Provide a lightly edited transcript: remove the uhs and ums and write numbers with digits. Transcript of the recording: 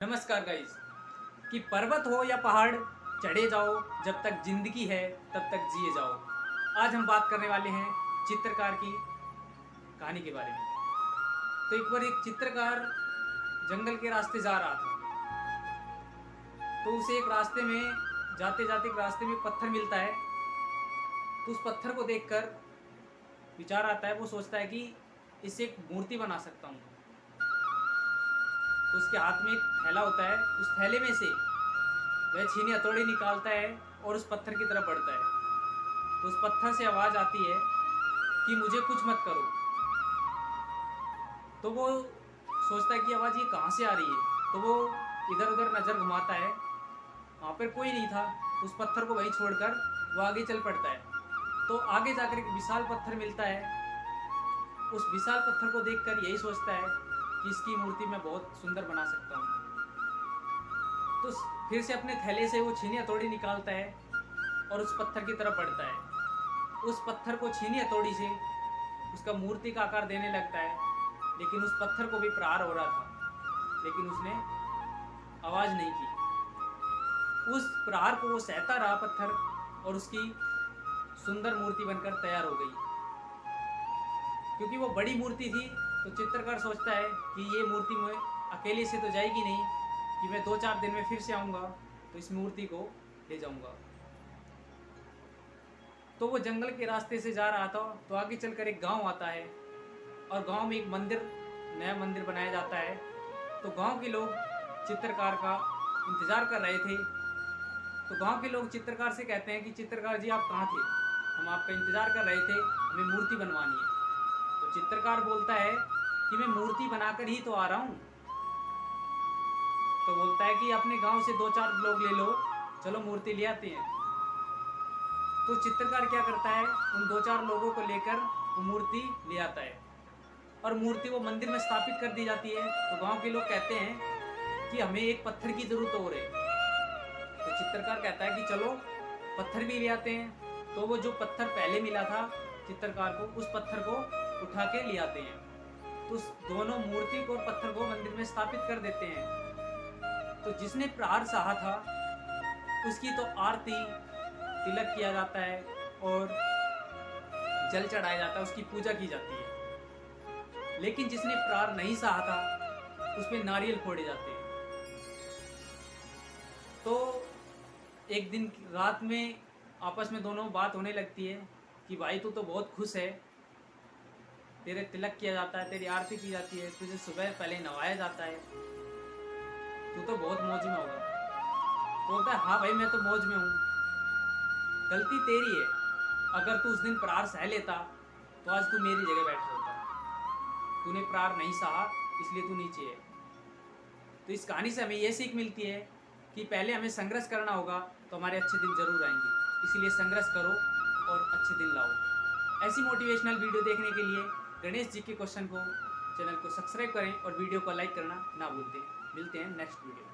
नमस्कार गाइस। कि पर्वत हो या पहाड़, चढ़े जाओ, जब तक जिंदगी है तब तक जिए जाओ। आज हम बात करने वाले हैं चित्रकार की कहानी के बारे में। तो एक बार एक चित्रकार जंगल के रास्ते जा रहा था। तो उसे एक रास्ते में जाते जाते एक रास्ते में पत्थर मिलता है। तो उस पत्थर को देखकर विचार आता है, वो सोचता है कि इससे एक मूर्ति बना सकता हूँ। तो उसके हाथ में एक थैला होता है, उस थैले में से वह छीनी हथौड़ी निकालता है और उस पत्थर की तरफ बढ़ता है। तो उस पत्थर से आवाज़ आती है कि मुझे कुछ मत करो। तो वो सोचता है कि आवाज़ ये कहाँ से आ रही है। तो वो इधर उधर नज़र घुमाता है, वहाँ पर कोई नहीं था। उस पत्थर को वहीं छोड़कर वो आगे चल पड़ता है। तो आगे जाकर एक विशाल पत्थर मिलता है। उस विशाल पत्थर को देखकर यही सोचता है कि इसकी मूर्ति मैं बहुत सुंदर बना सकता हूँ। तो फिर से अपने थैले से वो छीनी हथौड़ी निकालता है और उस पत्थर की तरफ बढ़ता है। उस पत्थर को छीनी हथौड़ी से उसका मूर्ति का आकार देने लगता है। लेकिन उस पत्थर को भी प्रहार हो रहा था, लेकिन उसने आवाज़ नहीं की। उस प्रहार को वो सहता रहा पत्थर, और उसकी सुंदर मूर्ति बनकर तैयार हो गई। क्योंकि वो बड़ी मूर्ति थी, तो चित्रकार सोचता है कि ये मूर्ति मैं अकेले से तो जाएगी नहीं, कि मैं 2-4 दिन में फिर से आऊँगा तो इस मूर्ति को ले जाऊँगा। तो वो जंगल के रास्ते से जा रहा था। तो आगे चलकर एक गांव आता है, और गांव में एक मंदिर, नया मंदिर बनाया जाता है। तो गांव के लोग चित्रकार का इंतज़ार कर रहे थे। तो गांव के लोग चित्रकार से कहते हैं कि चित्रकार जी आप कहाँ थे, हम आपका इंतज़ार कर रहे थे, हमें मूर्ति बनवानी है। तो चित्रकार बोलता है कि मैं मूर्ति बनाकर ही तो आ रहा हूँ। तो बोलता है कि अपने गांव से 2-4 लोग ले लो, चलो मूर्ति ले आते हैं। तो चित्रकार क्या करता है, उन 2-4 लोगों को लेकर वो मूर्ति ले आता है, और मूर्ति वो मंदिर में स्थापित कर दी जाती है। तो गांव के लोग कहते हैं कि हमें एक पत्थर की ज़रूरत हो रही है। तो चित्रकार कहता है कि चलो पत्थर भी ले आते हैं। तो वो जो पत्थर पहले मिला था चित्रकार को, उस पत्थर को उठा के ले आते हैं। तो उस दोनों मूर्ति को और पत्थर को मंदिर में स्थापित कर देते हैं। तो जिसने प्रहार सहा था उसकी तो आरती, तिलक किया जाता है और जल चढ़ाया जाता है, उसकी पूजा की जाती है। लेकिन जिसने प्रहार नहीं सहा था उसमें नारियल फोड़े जाते हैं। तो एक दिन रात में आपस में दोनों बात होने लगती है कि भाई तू तो बहुत खुश है, तेरे तिलक किया जाता है, तेरी आरती की जाती है, तुझे सुबह पहले नवाया जाता है, तू तो बहुत मौज में होगा। तो बोलता है हाँ भाई मैं तो मौज में हूँ, गलती तेरी है। अगर तू उस दिन प्रहार सह लेता तो आज तू मेरी जगह बैठा होता। तूने प्रहार नहीं सहा, इसलिए तू नीचे है। तो इस कहानी से हमें यह सीख मिलती है कि पहले हमें संघर्ष करना होगा तो हमारे अच्छे दिन जरूर आएंगे। इसीलिए संघर्ष करो और अच्छे दिन लाओ। ऐसी मोटिवेशनल वीडियो देखने के लिए गणेश जी के क्वेश्चन को चैनल को सब्सक्राइब करें और वीडियो को लाइक करना ना भूलते। मिलते हैं नेक्स्ट वीडियो।